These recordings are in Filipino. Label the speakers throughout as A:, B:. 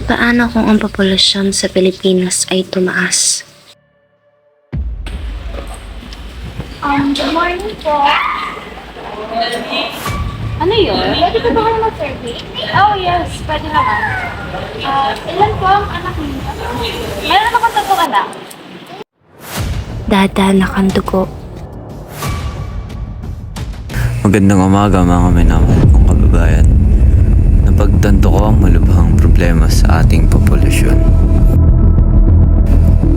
A: Paano kung ang populasyon sa Pilipinas ay tumaas?
B: Good morning po. Ano yun? Pwede ko ba kayo mag-survey? Oh, yes. Pwede naman. Ilan po ang anak niyo? Meron akong 3 anak.
A: Dadanak ang dugo.
C: Magandang umaga mga minamahal kong kababayan. Napagtanto ko ang malubhang problema sa ating populasyon.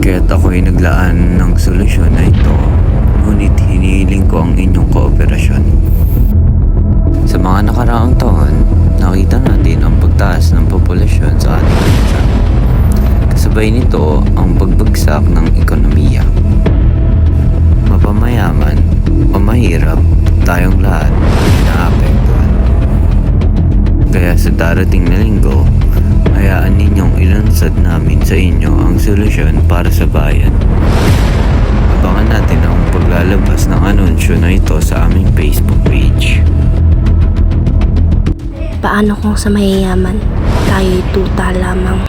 C: Kaya't ako'y naglaan ng solusyon na ito, ngunit hinihiling ko ang inyong kooperasyon. Sa mga nakaraang taon, nakita natin ang pagtaas ng populasyon sa ating bansa. Kasabay nito ang pagbagsak ng ekonomiya. Mapamayaman o mahirap, tayong lahat ay naapektuhan. Kaya sa darating na linggo, hayaan ninyong ilunsad namin sa inyo ang solusyon para sa bayan. Abangan natin ang paglalabas ng anunsyo na ito sa aming Facebook page.
A: Paano kung sa mayayaman, tayo'y tuta lamang?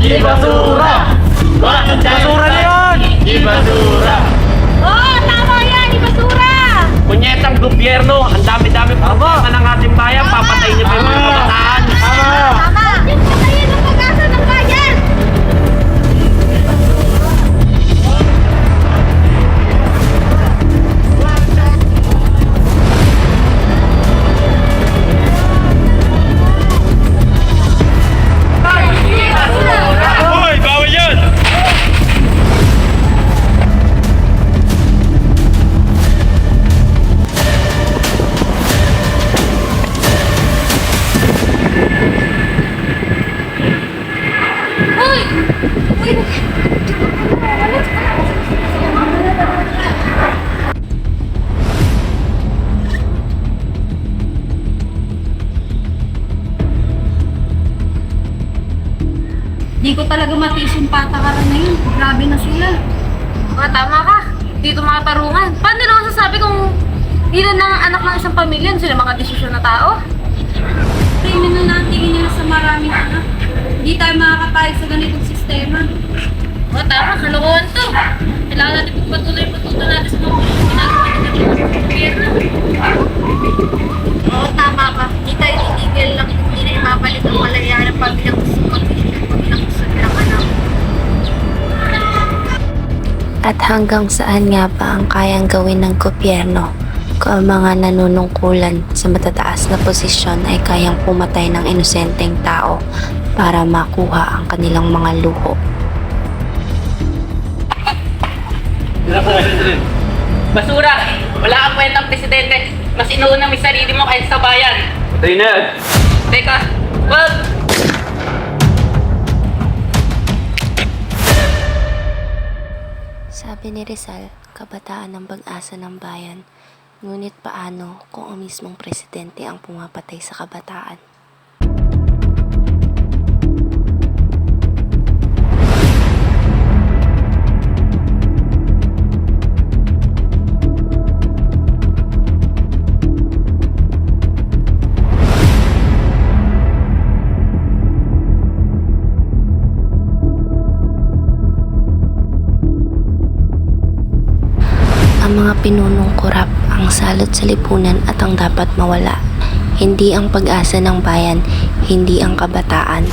D: Ibasura! Basura na yun! Ibasura!
B: Oo, tama yan! Ibasura!
D: Punyetang gobyerno, ang dami-dami problema ng ating bayan, papatayin niyo pa yung mga kabataan.
B: Tama! Yung patayin ang pag-asa ng bayan!
D: Hoy, bawal yan!
B: Hoy! Uy! Di ko talaga matiis yung patakaran na yun. Grabe na sila. Tama ka. Dito mga tarungan. Paano nila masasabi kung ilan na ang anak ng isang pamilya? Sila mga desisyon na tao? Kriminal na ang tingin nila sa maraming anak. Hindi tayo makakapayag sa ganitong sistema. Tama. Kalokohan to. Kailangan natin pagpatuloy natin sa mga ginagawa natin ng gobyerno. Oo, tama ka. Hindi tayo titigil lang. Hindi na ipapalit ang malaya ng pamilyang gusto pamilyang gusto nilang anak.
A: At hanggang saan nga ba ang kayang gawin ng gobyerno kung ang mga nanunungkulan sa matataas na posisyon ay kayang pumatay ng inosenteng tao para makuha ang kanilang mga luho?
E: Basura! Wala kang kwentang presidente. Mas inuuna may sarili mo kaysa sa bayan.
D: Patay na yan!
E: Teka, wag!
A: Sabi ni Rizal, kabataan ang pag-asa ng bayan. Ngunit paano kung ang mismong presidente ang pumapatay sa kabataan? Ang mga pinunong korap ang salot sa lipunan at ang dapat mawala. Hindi ang pag-asa ng bayan, hindi ang kabataan.